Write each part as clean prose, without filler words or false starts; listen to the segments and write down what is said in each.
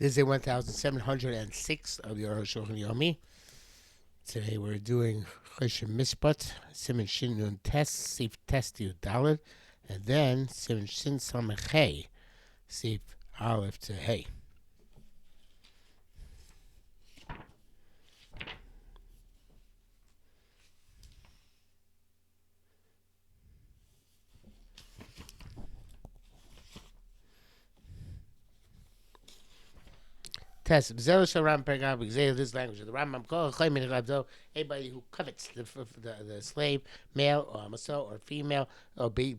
This is day 1706 of the Arukh HaShulchan Yomi. Today we're doing Choshen Mishpat, Siman Shin Nun Tes, Sif Tes to Dalet, and then Siman Shin Samech Hey, Sif Aleph to Hey. Test. This language of the Rambam. Anybody who covets the slave, male or maso or female, or be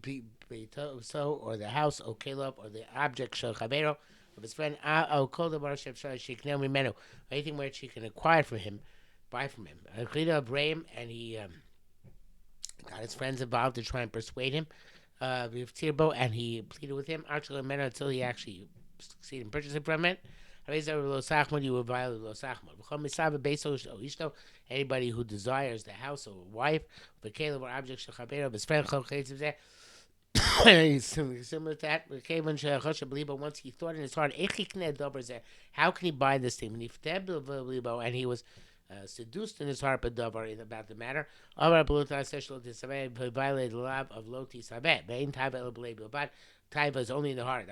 so, or the house, or kalov, or the object shel chavero of his friend, or kol davar shekneu mimenu, anything where she can acquire from him, buy from him. And he got his friends involved to try and persuade him. And he pleaded with him until he actually succeeded in purchasing from it. You will violate lo sachmod. Anybody who desires the house of a wife, the kalov or object of his friend, similar to that. But once he thought in his heart, how can he buy this thing? And he was seduced in his heart about the matter. He violated the law of Loti Sabeh. Taiva is only in the heart.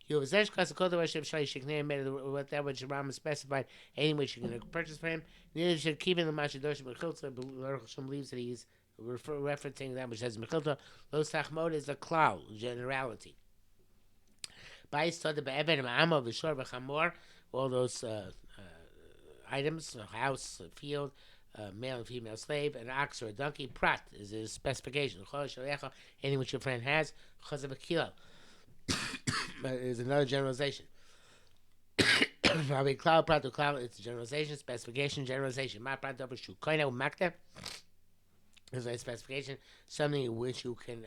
What that which Rambam specified, any which you can purchase for him. Neither should keep in the Mashidosh Mechilta. Believes that he's referencing that which says Mechilta. Lo Sachmod is a klal, generality. All those items, a house, a field, male and female slave, an ox or a donkey. Prat is his specification. Any which your friend has. Is another generalization. Cloud, prat to cloud, it's a generalization, specification, generalization. Ma prat double shu. Koina makta is a specification, something which you can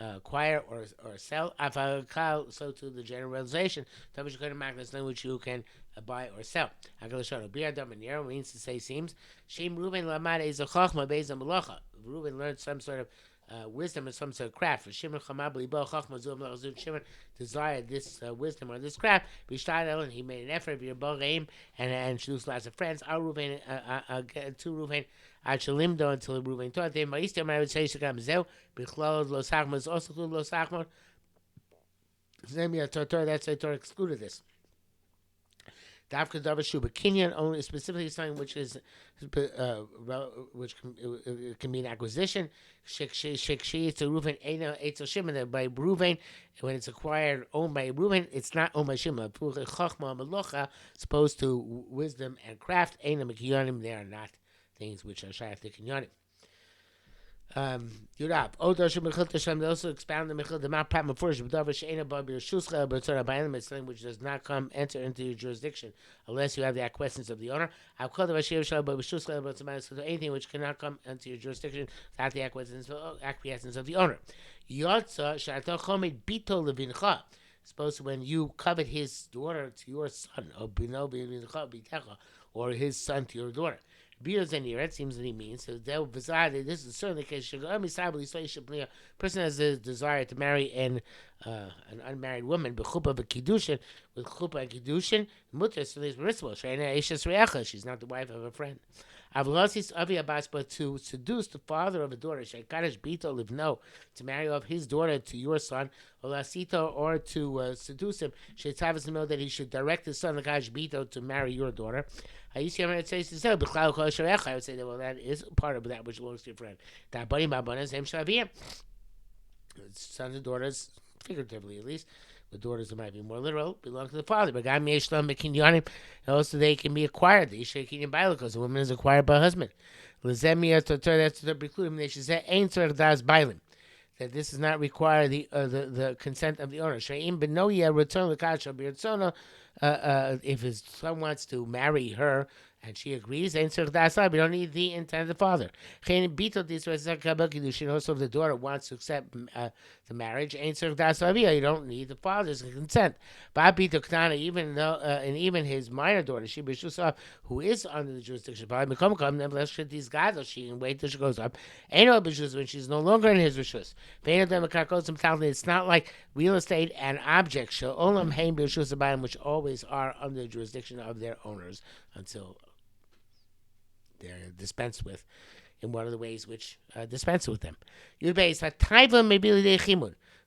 acquire or sell. So to the generalization, double shu koina makta is something which you can buy or sell. Agalashano bir dam and means to say seems. Shem Reuben lamad is a chachma beis malacha. Reuben learned some sort of wisdom and some sort of craft. For Shimon Shimon desired this wisdom or this craft. And he made an effort. And introduced lots of friends. To Reuven. Until Reuven taught them. I would say is also called Lo Sachmod. That's why Torah excluded this. Dafka davar shu b'kinyan only specifically something which is which can be an acquisition. Shekshi it's a Reuven ena etzel Shimon by Reuven when it's acquired owned by Reuven it's not owned by Shimon. Chachma melocha supposed to wisdom and craft ena mekinyanim they are not things which are shayach to kinyanim. Yurab. They also expound the Mechil the Mount Pat Mefurish B'davar She'ena Babir Shuscha B'Torah B'Anim. It's something which does not enter into your jurisdiction unless you have the acquiescence of the owner. So anything which cannot come into your jurisdiction without the acquiescence of the owner. Yotza Sh'ato Chomed Bito Levincha. Suppose when you covet his daughter to your son, or his son to your daughter. It seems that he means so this is certainly the case. A person has a desire to marry an unmarried woman, with chuppah and kiddushin, mutter so there's permissible. She's not the wife of a friend. But to seduce the father of a daughter, to marry off his daughter to your son, or to seduce him, that he should direct his son to marry your daughter. I would say that that is part of that which belongs to your friend. Sons and daughters, figuratively at least, the daughters that might be more literal, belong to the father. But also they can be acquired. The Isha because the woman is acquired by a husband. That's to preclude him. They should say that this does not require the consent of the owner. If his son wants to marry her and she agrees, we don't need the intent of the father. Also, if the daughter wants to accept the marriage, you don't need the father's consent. Even though, and even his minor daughter, who is under the jurisdiction of nevertheless, these guys, she can wait till she goes up. When she's no longer in his rishus. It's not like real estate and objects, which always are under the jurisdiction of their owners until they're dispensed with in one of the ways which dispense with them.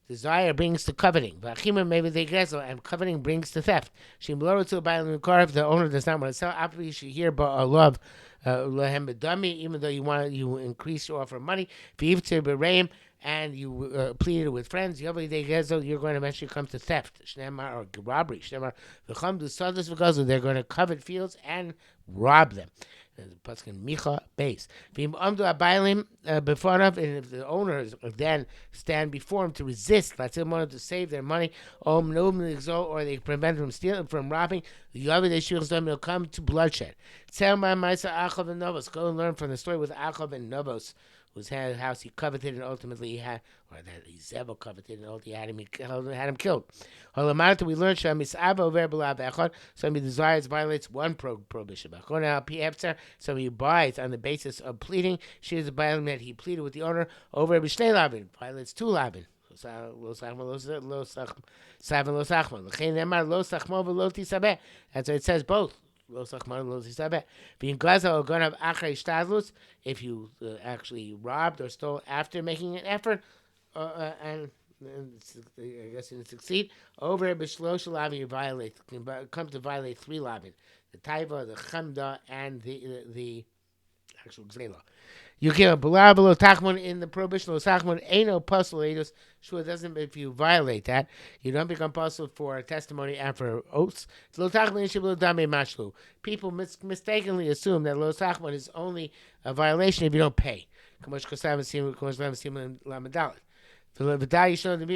Desire brings to coveting. And coveting brings to theft. If the owner does not want to sell, you should hear but love even though you increase your offer of money, and you plead it with friends, you're going to eventually come to theft or robbery. They're going to covet fields and rob them. Micha base. And if the owners then stand before him to resist, let's say wanted to save their money, or they prevent them from stealing, from robbing, they'll come to bloodshed. Go and learn from the story with Achav and Novos, whose house he coveted and ultimately he had, or that Zevel coveted and ultimately had him killed. We learned somebody desires violates one prohibition. Somebody buys on the basis of pleading. She is a violation that he pleaded with the owner over violates two labin. That's why it says both. If you actually robbed or stole after making an effort, and I guess you succeed, over b'shlosh labin you come to violate three labin: the taiva, the chamda, and the actual gzela. You give a below tachmon in the prohibition of tachmon. Ain't no puzzle edus. Sure, doesn't. If you violate that, you don't become puzzled for testimony and for oaths. People mistakenly assume that lo tachmon is only a violation if you don't pay. For the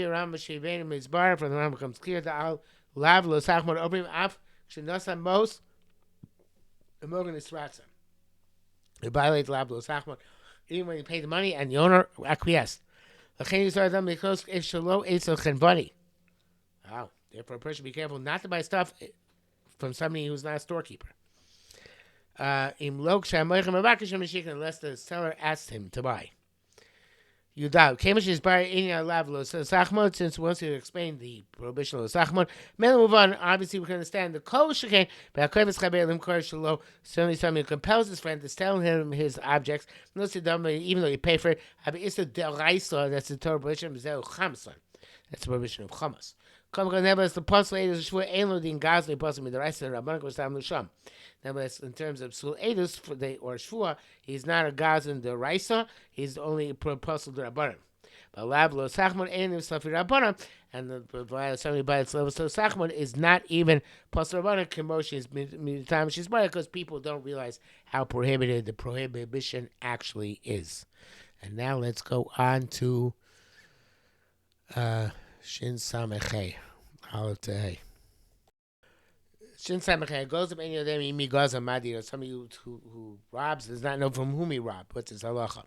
Ram becomes clear that al lav lo tachmon obrim af shenasa mos emogan isratza. You violate the lav lo tachmon even when you pay the money and the owner acquiesced. Wow. Therefore, a person should be careful not to buy stuff from somebody who's not a storekeeper. Unless the seller asks him to buy. You doubt. Since once you explain the prohibition of Sachmon, move on. Obviously, we can understand the Kol Shekain, but certainly somebody compels his friend to sell him his objects, even though you pay for it. That's the prohibition. That's the prohibition of Chamas. Nevertheless, the puzzle is the Elo din Gazli puzzle with the rest of the Rabbanik was Tam Lusham. Nevertheless, in terms of Sul Edus or Shvua, he's not a Gazan the Raisa, he's only a puzzle the Rabbanim. But Lavlo Sachman ain't Safi Rabbanim, and the somebody by its level, so Sachman is not even puzzle Rabbanim. Commotion is time she's by because people don't realize how prohibited the prohibition actually is. And now let's go on to Shin Samechei. Aleph Tehei. Shin Samechei goes up any of them, Imi Gaza Madi, or somebody who robs does not know from whom he robbed. What's his halacha?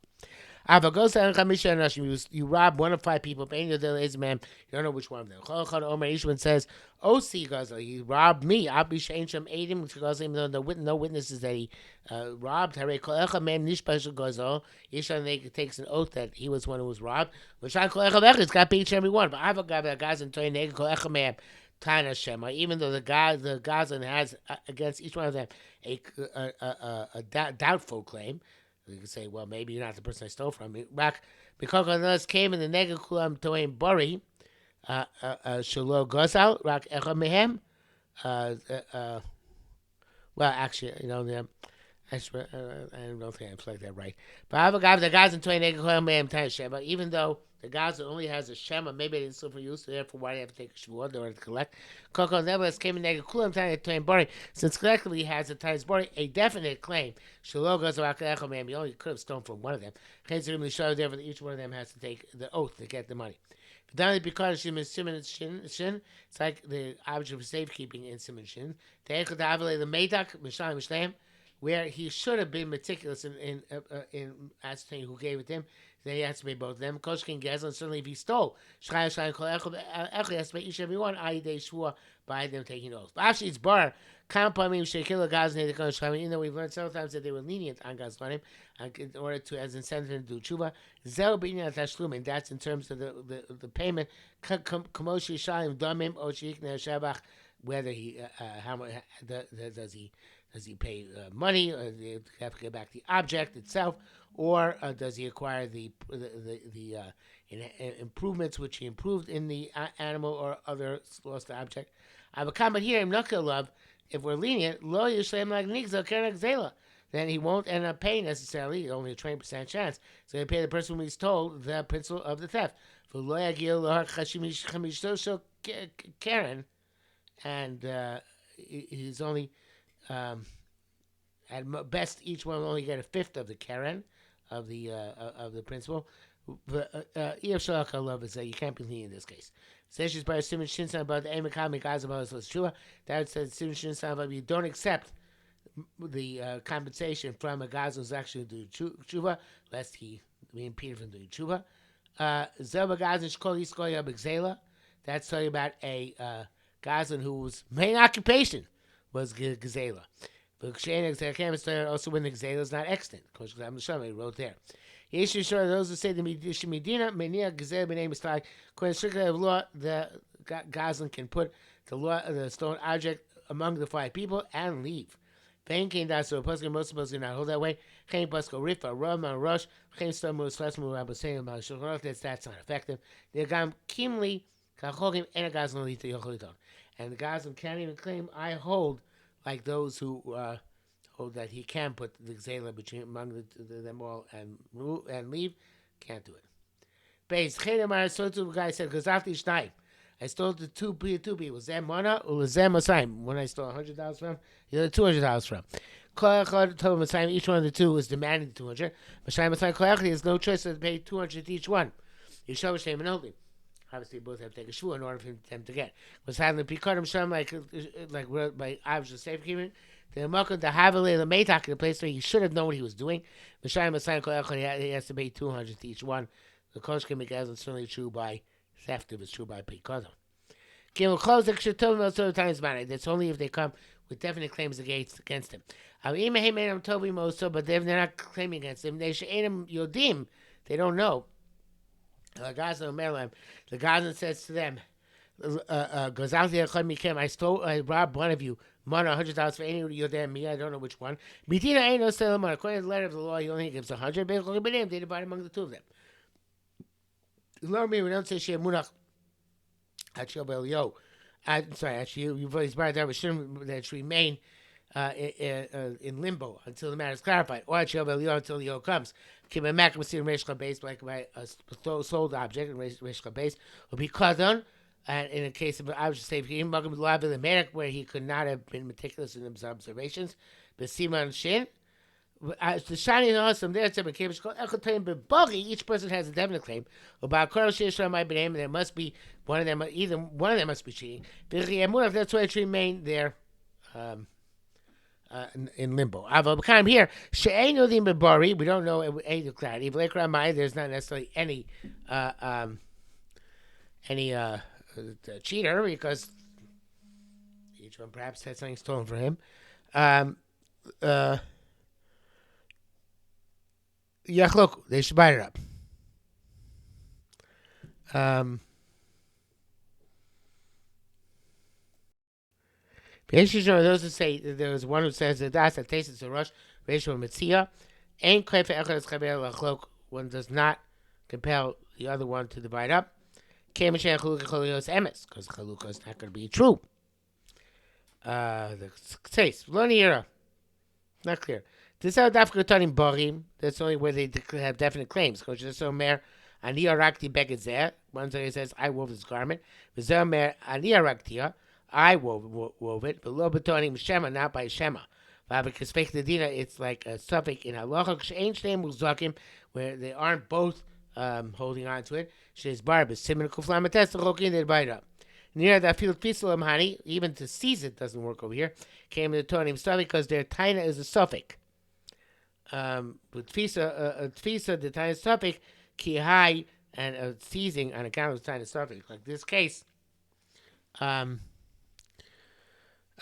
Ava goes to Chamisha Nashim. You rob one of five people, any of them is a man, you don't know which one of them. Cholchad Omer Ishwan says, Osi Gaza, he robbed me. Abi Shein Shem Eidim Gaza, even though no witnesses that he robbed. Hare Kolecha Man Nishpash Gaza. Ishwan takes an oath that he was one who was robbed. Which I Kolecha Vech, it's got to be each and every one. But Ava Gaza and Toy Neg Kolecha Man. Tana Shema, even though the Gazan has against each one of them a doubtful claim, you can say, well, maybe you're not the person I stole from. Because others came in the Nega Kulam Toim Bori, Shalo Gozal, Rak Echa Mehem. Well, actually, I don't think I played that right. But I have a guy, the guys in Toim Nega Kulam Mehem Tana Shema, even though the Gaza only has a Shema, maybe they didn't still for use, so therefore why do they have to take a Shavuot in order to collect? Koko nevertheless came in Nega Kulam Toim Bori, since collectively he has a Tai's Bori, a definite claim. Shalo Gozal Rak Echa Mehem, you only could have stolen from one of them. Therefore each one of them has to take the oath to get the money. Because it's like the object of safekeeping in Simon Shin. The Medak, Mishlam, where he should have been meticulous in ascertaining who gave it to him. Then he has to pay both of them. Koshkin Gazlan, certainly if he stole, Shchai Shchai Kol Echad has to pay each and every one, i.e. they swore by them taking oath. Actually, it's bar. Even though we've learned several times that they were lenient on Gazlanim in order to, as incentive to do tshuva, and that's in terms of the payment. Whether he how much does he pay money, or does he have to get back the object itself, or does he acquire the improvements which he improved in the animal or other lost object? I have a comment here. I'm not gonna love. If we're lenient, lo yishlem like nigzel kerak zela, then he won't end up paying necessarily. Only a 20% chance. So they pay the person who he's told the principal of the theft. For lo yagil lo chamisho karen, and he's only at best each one will only get a fifth of the karen of the principal. You can't be lenient in this case. Says by Simon Shinsan about the Emekami Gazabas Shua. That says Simon Shinsan about you don't accept the compensation from a Gazan who's actually doing tshuva, lest he be impeded from doing tshuva. Zeba Gazan Shkol Yiskoya B'Gzela. That's talking about a Gazan whose main occupation was Gzela. Also when the Gzela is not extant. Because I'm sure he wrote there. Yeshu sure those who say the Medina Menia Gazel b'nei Mistag, according to strictly of law, the Gazlan can put the stolen object among the 5 people and leave. Vein came down so most supposed to not hold that way. Chaim Pasko Rifa Ram Rush Chaim Stamu Slasmu Rabbi saying about Shulchan that's not effective. The Gam Kimli Kachogim and a Gazlan Lita Yocholiton, and the Gazlan can't even claim I hold like those who hold that he can put the Gzela between among them all and leave. Can't do it. Base Chedemar so to the guy said because after each time I stole the two people. Zem Mana or Zem Masayim. When I stole $100 from, the other $200 from. Each one of the two was demanding $200. Masayim has no choice but to pay $200 to each one. You show a shame and holding. Obviously, both have to take a shvu in order for them to get. Was having the Pikadim Sham like by obviously safekeeping. The Makon the Havale the Maytak, the place where he should have known what he was doing. Masayim Masayim he has to pay $200 to each one. The Koshkim Megaz is certainly true by theft if it's true by Pikadim. Gimel close the Kshatovim most of the times matter. That's only if they come with definite claims against him. But they're not claiming against him. They She'enim Yodim. They don't know. The Gazan says to them, I robbed one of you. Mana $100 for any Yodem me. I don't know which one. Medina ain't no selling money. According to the letter of the law, he only gives 100. They divide among the two of them. Learn me, we don't say Shea Munach. I'm sorry, actually, you've always brought that should remain in limbo until the matter is clarified. Or until the Yo comes. Keep a Mac with Reshka base like by a sold object and Reshka base will be cut on. And in a case of object safety, where he could not have been meticulous in his observations, but Siman Shin. The shining awesome there, each person has a definite claim about and there must be one of them, either one of them must be cheating. That's why it remain there in limbo. Here, we don't know any clarity. There's not necessarily any cheater because each one perhaps had something stolen from him. Yachlok, they should buy it up. Those who say there was one who says that that's a taste of rush ratio mitzia. Ain't for echad one does not compel the other one to divide up. Because chalukah is not going to be true. The taste linear, not clear. This is dafka tanim barim. That's only where they have definite claims. Because there's so mer ani arakti begedzeh. One says I wove this garment. V'zer mer ani araktia. I wove it. But lo betonim shema, not by shema. Because fake the dina, it's like a suffix in halacha. She'ain shteim uzakim, where they aren't both holding on to it. She's bar, but simin kuflamates the chokin they divide up. Near that field pisalam honey, even to seize it doesn't work over here. Came to the Tonim stuff because their taina is a suffix. With tfisa, the taina suffix, ki high, and seizing on account of the taina suffix. Like this case, um,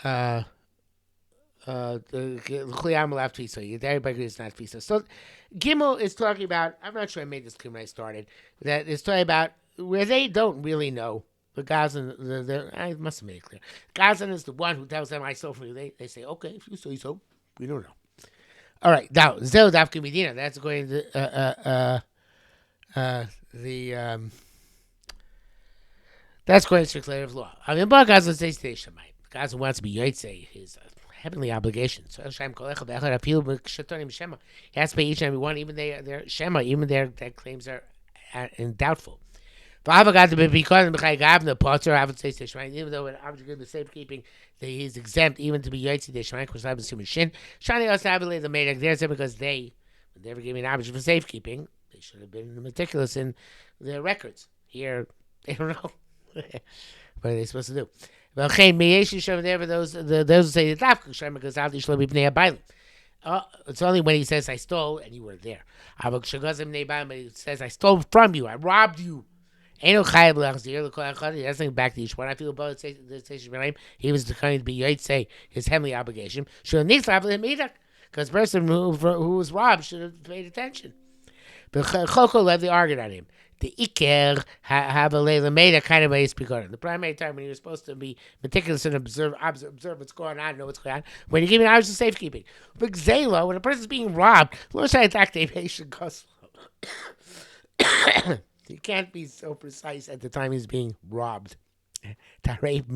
the Chliyam left tfisa. Everybody is not tfisa. So Gimel is talking about. I'm not sure I made this clear when I started. That is talking about where they don't really know. The Gazan, I must have made it clear. Gazan is the one who tells them, I stole from you. They say, okay, if you say so, we don't know. All right, now, Zel Dafka Medina, that's going to that's going to declarative law. I mean, but Gazan says to Shemai. Gazan wants to be Yotzei, his heavenly obligation. So Hashem Kolech Bechad Apil B'Shatonim Shema. He has to pay each and every one, even their Shema, even their claims are doubtful. Even though an object of safekeeping, he's exempt even to be Yotzi de Shemaik, which I'm assuming Shin. Shani also have the Medak there because when they were giving an object for safekeeping, they should have been meticulous in their records. Here, they don't know. What are they supposed to do? Those who say it's only when he says, I stole, and you were there. But he says, I stole from you, I robbed you. He doesn't back to each one. I feel about it. He was declining to be Yotzei, his heavenly obligation. Because the person who was robbed should have paid attention. But Choko led the argument on him. The Iker have a Layla kind of way to speak on it. The primary time when you're supposed to be meticulous and observe what's going on, know what's going on. When you're giving hours of safekeeping. But Zelo, when a person's being robbed, you can't be so precise at the time he's being robbed. He's afraid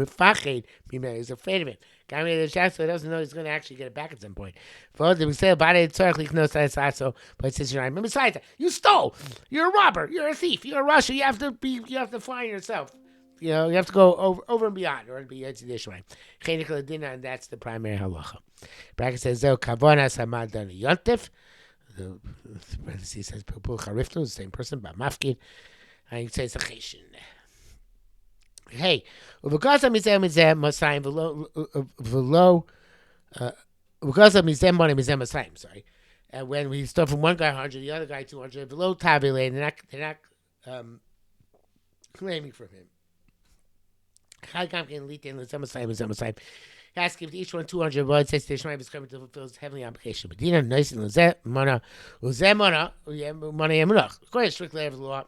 of it. Guy made a shot so he doesn't know he's going to actually get it back at some point. But it says, besides, you stole. You're a robber. You're a thief. You're a rusher. You have to find yourself. You have to go over and beyond, or be Yetzidishmai. And that's the primary halacha. Bracket says, Kavonas Hamadan Yontif. The parenthesis says Pupul Chariftu, the same person, but Mafkin. And he says Cheshin. Hey, because of Mizem Masayim because of Mizem Money Mizem Masayim, sorry. And when we start from one guy 100, the other guy 200, below Tabile, they're not claiming from him. He has to give each one 200 words. Says the Shemaim is coming to fulfill his heavenly obligation. But Dina, nice and Mana, Mana, Yemunach. Of course, strictly every law.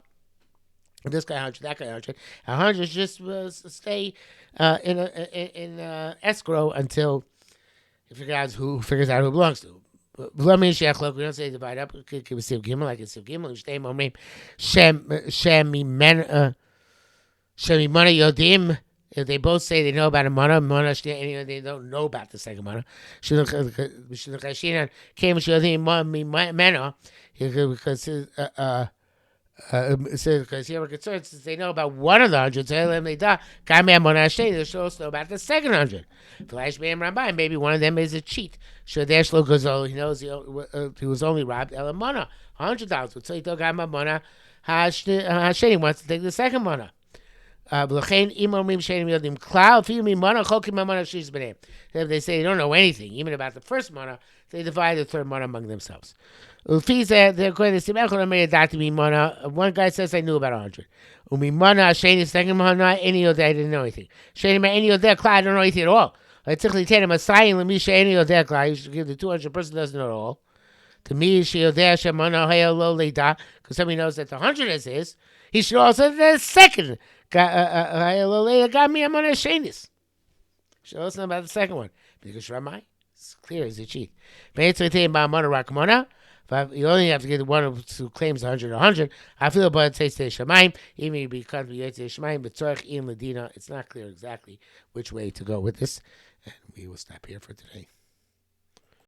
This guy 100, that guy 100. 100 just stay in escrow until he figures out who belongs to. We don't say divide up. Give a Siv Gimel, like a Siv Gimel. Shemi Mana Yodim. If they both say they know about a mana, they don't know about the second mana. Because here we're concerned since they know about one of the 100, they should also know about the second 100. Maybe one of them is a cheat. He knows he was only robbed $100. So he took Mana. He wants to take the second mana. If they say they don't know anything, even about the first mana, they divide the third mana among themselves. They're going to say, one guy says I knew about 100. Second mana, any of that I didn't know anything. I don't know anything at all. You should give the 200 person doesn't know at all. To me, because somebody knows that the 100 is his, he should also the second. Got me a money shenis. Should also know about the second one. Because Ramai, it's clear as a cheat. But it's about money rakamona. You only have to get the one who claims 100. I feel about it says Shemaim, even because we say Shemaim, but Tzorach in Medina, it's not clear exactly which way to go with this. And we will stop here for today.